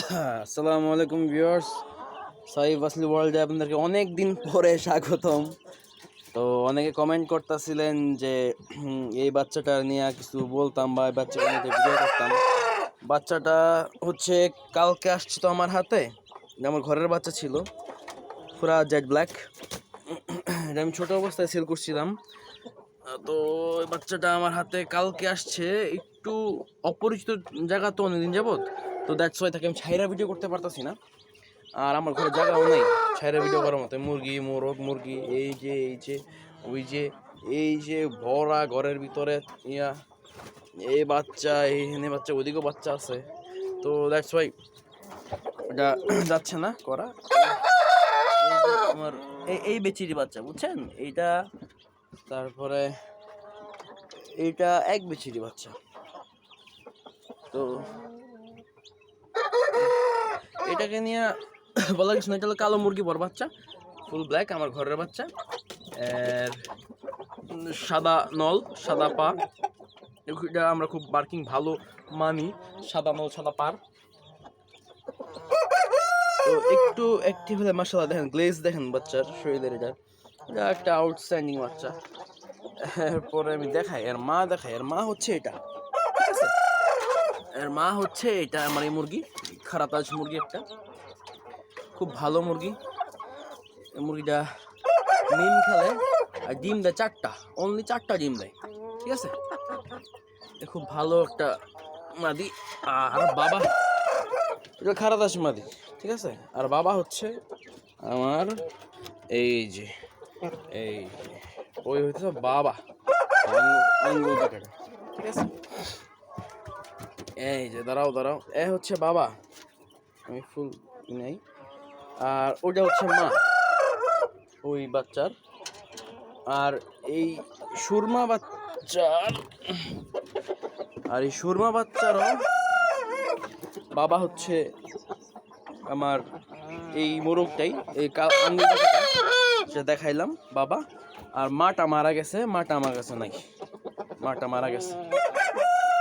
আসসালামু আলাইকুম ভিউয়ার্স, সাইফ আসলি ওয়ার্ল্ডে আপনাদেরকে অনেক দিন পরে স্বাগতম। তো অনেকে কমেন্ট করতেছিলেন যে এই বাচ্চাটা নিয়ে কিছু বলতাম বা এই বাচ্চাটা নিয়ে ভিডিও করতাম। বাচ্চাটা হচ্ছে কালকে আসছে তো আমার হাতে, আমার ঘরের বাচ্চা ছিল, পুরা জেড ব্ল্যাক। এটা আমি ছোটো অবস্থায় সেল করছিলাম। তো এই বাচ্চাটা আমার হাতে কালকে আসছে, একটু অপরিচিত জায়গা তো অনেকদিন যাবত, তো দ্যাটস ওয়াই তাকে আমি ছাইরা ভিডিও করতে পারতাছি না। আর আমার ঘরে জায়গাও নেই ছাইরা ভিডিও করার মতো। মুরগি, মোরগ, মুরগি, এই যে ভরা ঘরের ভিতরে ইয়া, এই বাচ্চা, এইখানে বাচ্চা, ওইদিকেও বাচ্চা আছে। তো দ্যাটস ওয়াই এটা যাচ্ছে না করা। আমার এই বেচিরি বাচ্চা বুঝছেন, এইটা, তারপরে এইটা এক বেচিরি বাচ্চা। তো এটাকে নিয়ে বলা কিছু না, এটা হলো কালো মুরগি বড় বাচ্চা, ফুল ব্ল্যাক, আমার ঘরের বাচ্চা। আর সাদা নল, সাদা পা, এটা আমরা খুব বার্কিং ভালো মানি, সাদা নল সাদা পার। তো একটু অ্যাক্টিভ হলে মাশাআল্লাহ, দেখেন গ্লেজ দেখেন বাচ্চার শরীরের, এটা একটা আউটস্ট্যান্ডিং বাচ্চা। এরপরে আমি দেখাই এর মা, এর মা হচ্ছে এটা, ঠিক আছে? এর মা হচ্ছে এটা, আমার এই মুরগি, খারাতাজ মুরগি, একটা খুব ভালো মুরগি। এই মুরগিটা ডিম খেলে আর ডিম দেয় 4টা, অনলি 4টা ডিম দেয়, ঠিক আছে? খুব ভালো একটা মাদি। আর বাবা, এটা খারাতাস মাদি, ঠিক আছে? আর বাবা হচ্ছে আমার এই যে, এই ওই হচ্ছে বাবা, আঙ্গুল বাটাটা, ঠিক আছে? এই যে দাঁড়াও, এ হচ্ছে বাবা, আমি ফুল নেই। আর ওটা হচ্ছে মা ওই বাচ্চার। আর এই সুরমা বাচ্চার, বাবা হচ্ছে আমার এই মোরগটাই, এই আঙ্গুল বাটাটা যেটা দেখাইলাম বাবা। আর মাটা মারা গেছে, মাটা আমার কাছে নাই, মাটা মারা গেছে।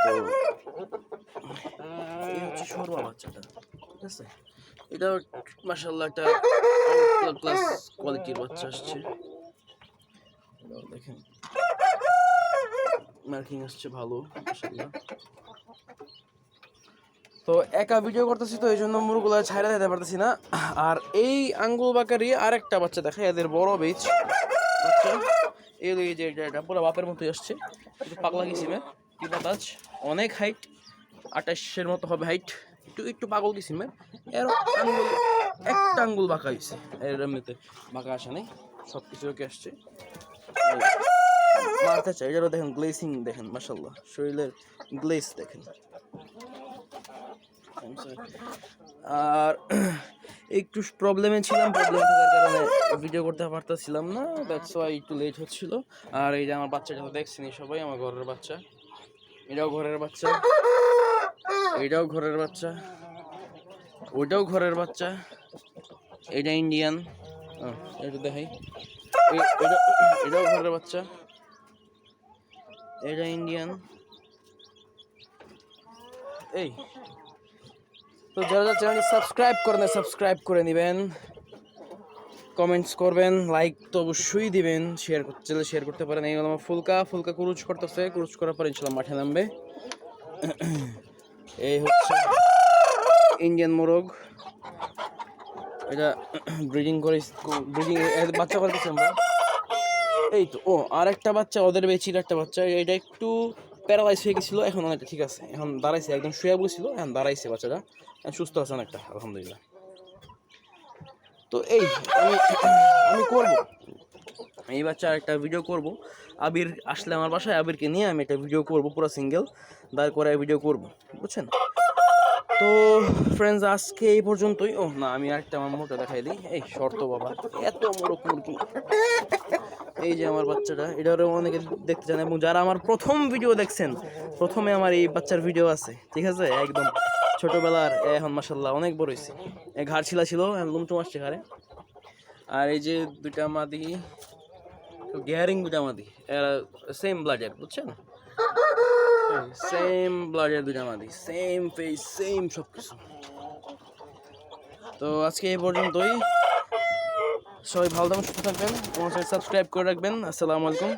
তো এই হচ্ছে সুরমা বাচ্চাটা, ঠিক আছে? এটা মাশাআল্লাহ একটা ক্লাস কোয়ালিটির বাচ্চা আসছে, দেখেন মার্কিং আসছে ভালো মাশাআল্লাহ। তো একা ভিডিও করতেছি, তো এই জন্য মুরগুলা ছাইরা দিতে পারতেছি না। আর এই আঙ্গুল বাকারি আরেকটা বাচ্চা দেখে, এদের বড় বেচ বাচ্চা, এই যে এটা পুরো বাপের মতোই আসছে, একটু পাগলা কিসিমের, তিপাতাজ, অনেক হাইট, 28-এর মতো হবে হাইট, একটু পাগল কিসিমের। এর আঙ্গুল, একটা আঙ্গুল বাঁকা হয়েছে, এর এমনিতে বাঁকা আসে নাই, সব কিছু ওকে আসছে। মারতে চাই, এটারও দেখেন গ্লেসিং দেখেন মাশাআল্লাহ, শরীরের গ্লেস দেখেন। আর একটু প্রবলেমে ছিলাম, প্রবলেম থাকার কারণে ভিডিও করতে পারতেছিলাম না, দ্যাটস ওয়াই একটু লেট হচ্ছিল। আর এই যে আমার বাচ্চাটা দেখছেনি সবাই, আমার ঘরের বাচ্চা, এটাও ঘরের বাচ্চা, এটাও ঘরের বাচ্চা, ওইটাও ঘরের বাচ্চা, এটা ইন্ডিয়ান, এটা দেখাই, এটাও ঘরের বাচ্চা, এটা ইন্ডিয়ান। এই তো যারা চ্যানেলটি সাবস্ক্রাইব করেন, সাবস্ক্রাইব করে নেবেন, কমেন্টস করবেন, লাইক তো অবশ্যই দিবেন, শেয়ার করতে পারেন। এই হলো আমার ফুলকা কুরুচ করতেছে, কুরুচ করার পর ইনশাল্লাহ মাঠে নামবে। এই হচ্ছে ইন্ডিয়ান মোরগ, এটা ব্রিডিং বাচ্চা করতেছি আমরা। এই তো আর একটা বাচ্চা, ওদের বেচির একটা বাচ্চা, এটা একটু প্যারালাইজ হয়ে গেছিলো, এখন অনেকটা ঠিক আছে, এখন দাঁড়াইছে, একদম শুয়ে বসেছিল, এখন দাঁড়াইছে, বাচ্চাটা সুস্থ আছে অনেকটা আলহামদুলিল্লাহ। তো আমি করব এই বাচ্চা একটা ভিডিও করব, আবির আসলে আমার বাসায়, আবিরকে নিয়ে আমি একটা ভিডিও করব, পুরো সিঙ্গেল দাঁড় করে ভিডিও করব, বুঝছেন? তো ফ্রেন্ডস, আজকে এই পর্যন্তই। না, আমি আরেকটা আমার মোটা দেখাই দিই, এই শর্ত বাবা, এত মোরগ মুরগি। এই যে আমার বাচ্চাটা, এটারও অনেকে দেখতে চান, এবং যারা আমার প্রথম ভিডিও দেখছেন, প্রথমে আমার এই বাচ্চার ভিডিও আছে, ঠিক আছে? একদম ছোটবেলার, এখন মাশাআল্লাহ অনেক বড় হয়েছে, ঘাড় ছিল, লুমটুম আসছে ঘাড়ে। আর এই যে দুইটা মাদি, গিয়ারিং দুইটা মাদি, সেম ব্লাডের, বুঝছেন? সেম ব্লাডের দুইটা মাদি, সেম ফেস, সেম সব কিছু। তো আজকে এই পর্যন্তই। সবাই ভালো থাকবেন, সুস্থ থাকবেন, আমার সাবস্ক্রাইব করে রাখবেন। আসসালামু আলাইকুম।